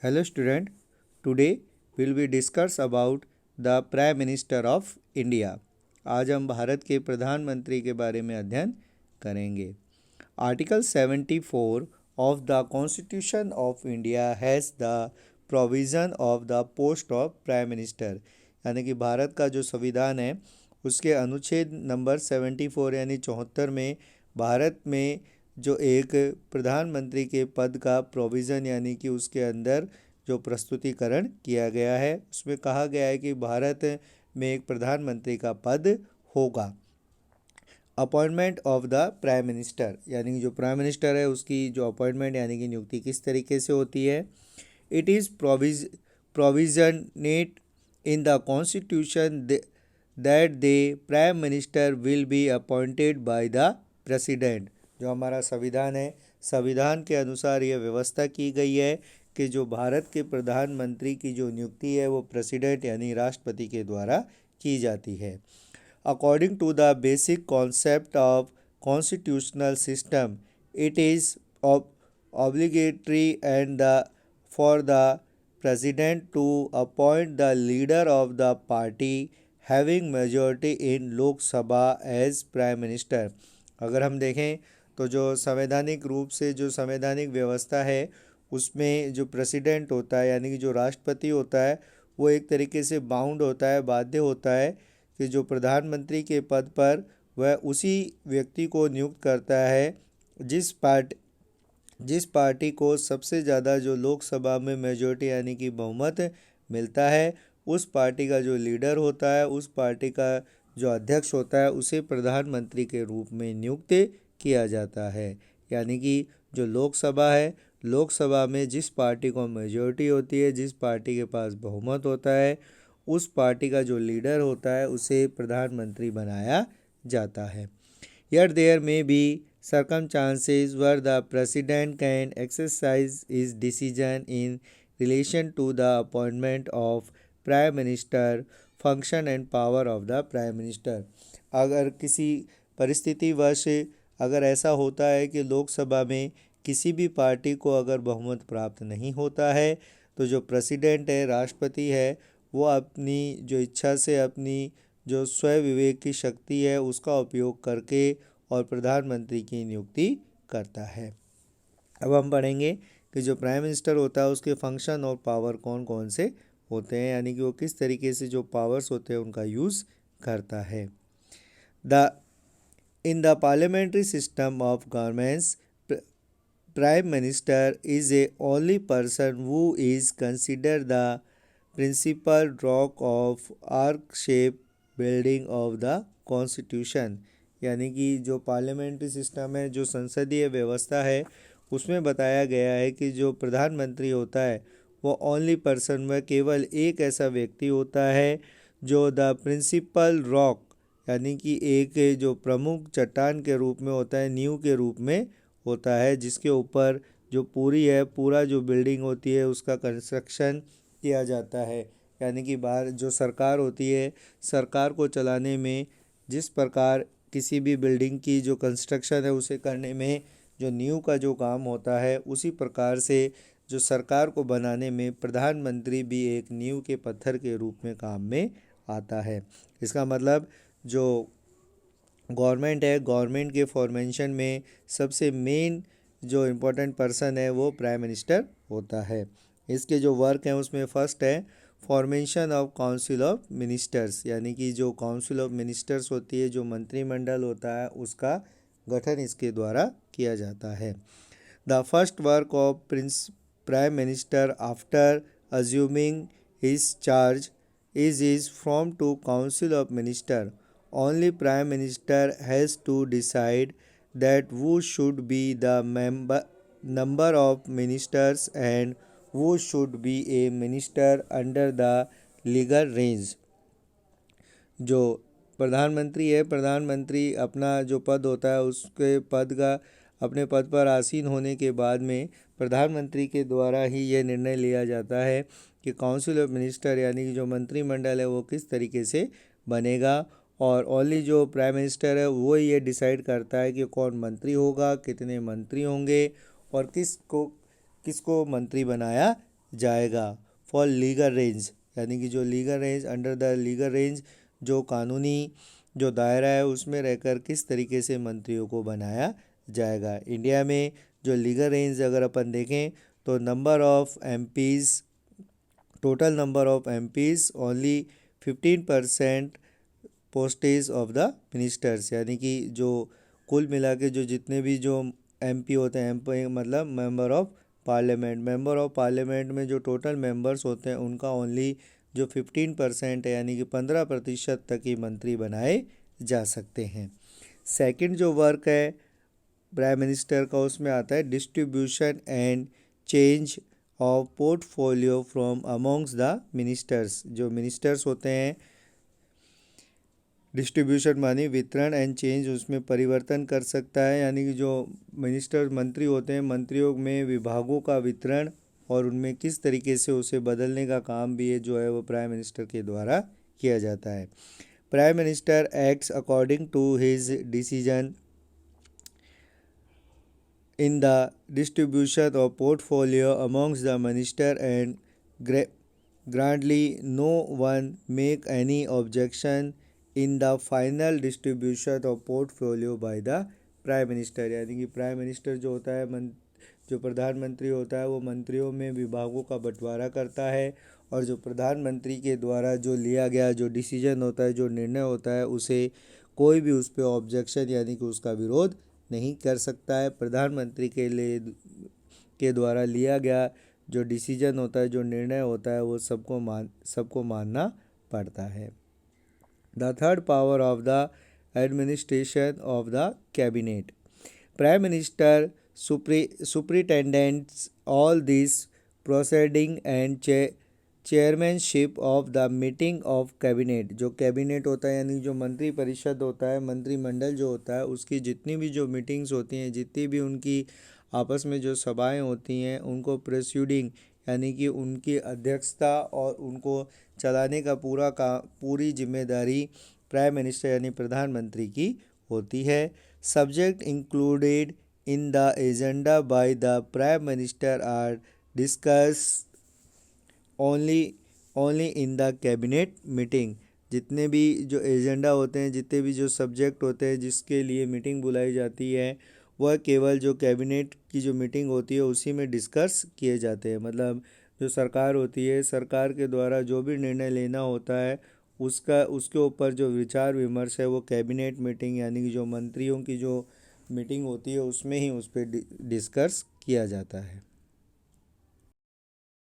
Hello student, today will we discuss about the Prime Minister of India. आज हम भारत के प्रधानमंत्री के बारे में अध्ययन करेंगे. Article 74 of the Constitution of India has the provision of the post of Prime Minister. यानी कि भारत का जो संविधान है उसके अनुच्छेद नंबर 74 यानी 74 में भारत में जो एक प्रधानमंत्री के पद का प्रोविज़न यानी कि उसके अंदर जो प्रस्तुतिकरण किया गया है उसमें कहा गया है कि भारत में एक प्रधानमंत्री का पद होगा. Appointment of the prime minister यानी कि जो प्राइम मिनिस्टर है उसकी जो अपॉइंटमेंट यानी कि नियुक्ति किस तरीके से होती है. It is provisioned in the constitution that the prime minister will be appointed by the president. जो हमारा संविधान है, संविधान के अनुसार यह व्यवस्था की गई है कि जो भारत के प्रधानमंत्री की जो नियुक्ति है वो प्रेसिडेंट यानी राष्ट्रपति के द्वारा की जाती है. According to the basic concept of constitutional system it is obligatory and the for the president to appoint the leader of the party having majority in Lok Sabha as prime minister. अगर हम देखें तो जो संवैधानिक रूप से जो संवैधानिक व्यवस्था है उसमें जो प्रेसिडेंट होता है यानी कि जो राष्ट्रपति होता है वो एक तरीके से बाउंड होता है, बाध्य होता है कि जो प्रधानमंत्री के पद पर वह उसी व्यक्ति को नियुक्त करता है जिस पार्टी को सबसे ज़्यादा जो लोकसभा में मेजॉरिटी यानी कि बहुमत मिलता है. उस पार्टी का जो लीडर होता है, उस पार्टी का जो अध्यक्ष होता है उसे प्रधानमंत्री के रूप में नियुक्त किया जाता है. यानी कि जो लोकसभा है, लोकसभा में जिस पार्टी को मेजॉरिटी होती है, जिस पार्टी के पास बहुमत होता है, उस पार्टी का जो लीडर होता है उसे प्रधानमंत्री बनाया जाता है. Yet there may be circumstances where the president can exercise his decision in relation to the appointment of prime minister, function and power of the prime minister. अगर किसी परिस्थितिवश अगर ऐसा होता है कि लोकसभा में किसी भी पार्टी को अगर बहुमत प्राप्त नहीं होता है तो जो प्रेसिडेंट है, राष्ट्रपति है, वो अपनी जो इच्छा से अपनी जो स्वयं विवेक की शक्ति है उसका उपयोग करके और प्रधानमंत्री की नियुक्ति करता है. अब हम पढ़ेंगे कि जो प्राइम मिनिस्टर होता है उसके फंक्शन और पावर कौन कौन से होते हैं यानी कि वो किस तरीके से जो पावर्स होते हैं उनका यूज़ करता है. In the parliamentary system of governments, Prime Minister is a only person who is considered the principal rock of arc-shaped building of the Constitution. यानी कि जो पार्लियामेंट्री सिस्टम है, जो संसदीय व्यवस्था है, उसमें बताया गया है कि जो प्रधानमंत्री होता है वो ओनली पर्सन, वह केवल एक ऐसा व्यक्ति होता है जो द प्रिंसिपल रॉक यानी कि एक जो प्रमुख चट्टान के रूप में होता है, नींव के रूप में होता है, जिसके ऊपर जो पूरा जो बिल्डिंग होती है उसका कंस्ट्रक्शन किया जाता है. यानी कि बाहर जो सरकार होती है, सरकार को चलाने में जिस प्रकार किसी भी बिल्डिंग की जो कंस्ट्रक्शन है उसे करने में जो नींव का जो काम होता है, उसी प्रकार से जो सरकार को बनाने में प्रधानमंत्री भी एक नींव के पत्थर के रूप में काम में आता है. इसका मतलब जो गवर्नमेंट है, गवर्नमेंट के फॉर्मेशन में सबसे मेन जो इम्पोर्टेंट पर्सन है वो प्राइम मिनिस्टर होता है. इसके जो वर्क हैं उसमें फर्स्ट है formation of council of ministers यानी कि जो काउंसिल ऑफ मिनिस्टर्स होती है, जो मंत्रिमंडल होता है, उसका गठन इसके द्वारा किया जाता है. The first work of prime minister after assuming his charge is formed to council of minister. Only prime minister has to decide that who should be the number of ministers and who should be a minister under the legal range. जो प्रधानमंत्री है, प्रधानमंत्री अपना जो पद होता है उसके पद का अपने पद पर आसीन होने के बाद में प्रधानमंत्री के द्वारा ही ये निर्णय लिया जाता है कि काउंसिल ऑफ मिनिस्टर यानी कि जो मंत्रिमंडल है वो किस तरीके से बनेगा. और ओनली जो प्राइम मिनिस्टर है वो ये डिसाइड करता है कि कौन मंत्री होगा, कितने मंत्री होंगे और किसको मंत्री बनाया जाएगा फॉर लीगल रेंज, यानी कि जो legal range, under the legal range, जो कानूनी जो दायरा है उसमें रहकर किस तरीके से मंत्रियों को बनाया जाएगा। इंडिया में जो लीगल रेंज अगर अपन देखें तो number of MPs, total number of MPs only 15% postage of the ministers, यानी कि जो कुल मिला के जो जितने भी जो एमपी होते हैं, एमपी मतलब member of parliament, member of parliament में जो टोटल मेंबर्स होते हैं उनका ओनली जो 15% है, यानी कि 15% तक ही मंत्री बनाए जा सकते हैं। सेकंड जो वर्क है प्राइम मिनिस्टर का, उसमें आता है distribution and change of portfolio from amongst the ministers. जो मिनिस्टर्स होते हैं, डिस्ट्रीब्यूशन मानी वितरण, एंड चेंज उसमें परिवर्तन कर सकता है, यानी कि जो मिनिस्टर मंत्री होते हैं, मंत्रियों में विभागों का वितरण और उनमें किस तरीके से उसे बदलने का काम भी है जो है वो प्राइम मिनिस्टर के द्वारा किया जाता है। Prime minister acts according to his decision in the distribution of portfolio amongst the minister and grandly no one make any objection in the final distribution of portfolio by the prime minister, यानी कि prime minister जो होता है जो प्रधानमंत्री होता है वो मंत्रियों में विभागों का बंटवारा करता है और जो प्रधानमंत्री के द्वारा जो लिया गया जो डिसीजन होता है, जो निर्णय होता है, उसे कोई भी उस पर ऑब्जेक्शन यानी कि उसका विरोध नहीं कर सकता है। प्रधानमंत्री के द्वारा लिया गया जो डिसीजन होता है, जो निर्णय होता है, वो सबको मानना पड़ता है। The third power of the administration of the cabinet, prime minister superintendents all this proceeding and chairmanship of the meeting of cabinet. जो कैबिनेट होता है यानी जो मंत्री परिषद होता है, मंत्रिमंडल जो होता है, उसकी जितनी भी जो मीटिंग्स होती हैं, जितनी भी उनकी आपस में जो सभाएं होती हैं, उनको प्रोसीडिंग यानी कि उनकी अध्यक्षता और उनको चलाने का पूरी जिम्मेदारी प्राइम मिनिस्टर यानी प्रधानमंत्री की होती है। Subject included in the agenda by the prime minister are discuss only in the cabinet meeting. जितने भी जो एजेंडा होते हैं, जितने भी जो सब्जेक्ट होते हैं जिसके लिए मीटिंग बुलाई जाती है, वह केवल जो कैबिनेट की जो मीटिंग होती है उसी में डिस्कस किए जाते हैं। मतलब जो सरकार होती है, सरकार के द्वारा जो भी निर्णय लेना होता है उसके ऊपर जो विचार विमर्श है वो कैबिनेट मीटिंग यानी कि जो मंत्रियों की जो मीटिंग होती है उसमें ही उस पर डिस्कस किया जाता है।